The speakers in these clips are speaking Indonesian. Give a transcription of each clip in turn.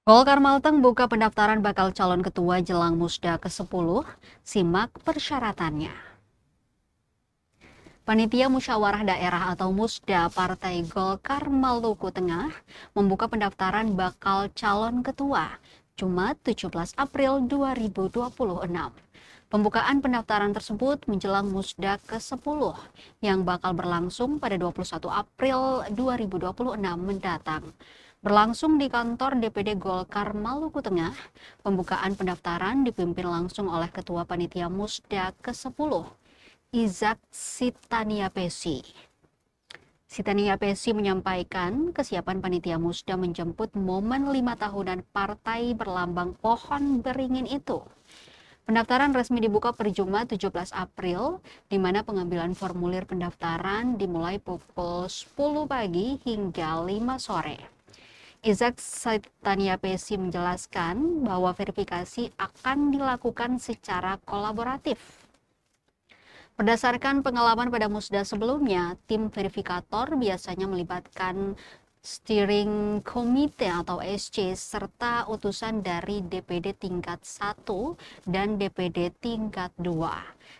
Golkar Malteng buka pendaftaran bakal calon ketua jelang Musda ke-10, simak persyaratannya. Panitia Musyawarah Daerah atau Musda Partai Golkar Maluku Tengah membuka pendaftaran bakal calon ketua Jumat 17 April 2026. Pembukaan pendaftaran tersebut menjelang Musda ke-10 yang bakal berlangsung pada 21 April 2026 mendatang. Berlangsung di kantor DPD Golkar Maluku Tengah, pembukaan pendaftaran dipimpin langsung oleh Ketua Panitia Musda ke-10, Izak Sitaniapesi. Sitaniapesi menyampaikan kesiapan panitia Musda menjemput momen 5 tahunan partai berlambang pohon beringin itu. Pendaftaran resmi dibuka per Jumat 17 April, di mana pengambilan formulir pendaftaran dimulai pukul 10 pagi hingga 5 sore. Izak Sitaniapesi menjelaskan bahwa verifikasi akan dilakukan secara kolaboratif. Berdasarkan pengalaman pada Musda sebelumnya, tim verifikator biasanya melibatkan Steering Committee atau SC serta utusan dari DPD tingkat 1 dan DPD tingkat 2.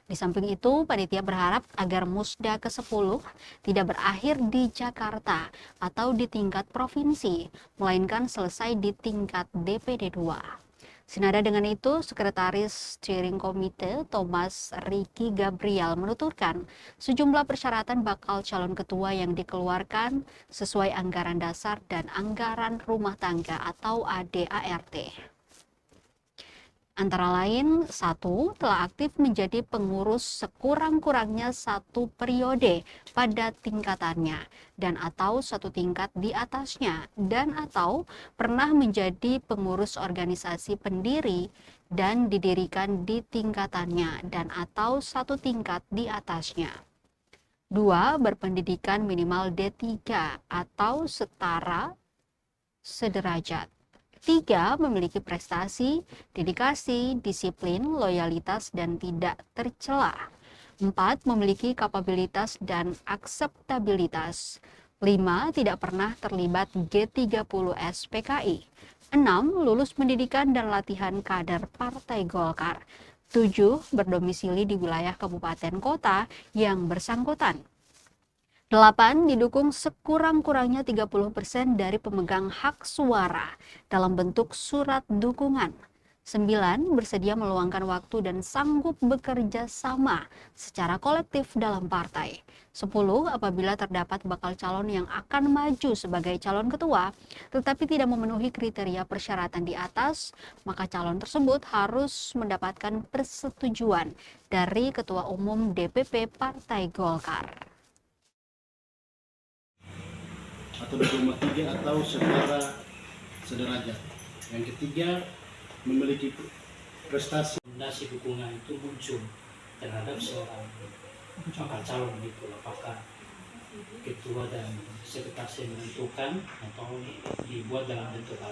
Di samping itu, panitia berharap agar Musda ke-10 tidak berakhir di Jakarta atau di tingkat provinsi, melainkan selesai di tingkat DPD 2. Senada dengan itu, Sekretaris Steering Committee Thomas Ricky Gabriel menuturkan sejumlah persyaratan bakal calon ketua yang dikeluarkan sesuai anggaran dasar dan anggaran rumah tangga atau ADART. Antara lain, 1. Telah aktif menjadi pengurus sekurang-kurangnya 1 periode pada tingkatannya dan atau 1 tingkat di atasnya dan atau pernah menjadi pengurus organisasi pendiri dan didirikan di tingkatannya dan atau 1 tingkat di atasnya. 2. Berpendidikan minimal D3 atau setara sederajat. 3. Memiliki prestasi, dedikasi, disiplin, loyalitas, dan tidak tercela. 4. Memiliki kapabilitas dan akseptabilitas. 5. Tidak pernah terlibat G30S PKI. 6. Lulus pendidikan dan latihan kader Partai Golkar. 7. Berdomisili di wilayah kabupaten kota yang bersangkutan. 8. Didukung sekurang-kurangnya 30% dari pemegang hak suara dalam bentuk surat dukungan. 9. Bersedia meluangkan waktu dan sanggup bekerja sama secara kolektif dalam partai. 10. Apabila terdapat bakal calon yang akan maju sebagai calon ketua, tetapi tidak memenuhi kriteria persyaratan di atas, maka calon tersebut harus mendapatkan persetujuan dari Ketua Umum DPP Partai Golkar. Atau 2,3 atau setara sederajat. Yang ketiga, memiliki prestasi. Fondasi dukungan itu muncul terhadap seorang bakal calon itu, apakah ketua dan sekretaris menentukan atau dibuat dalam bentuk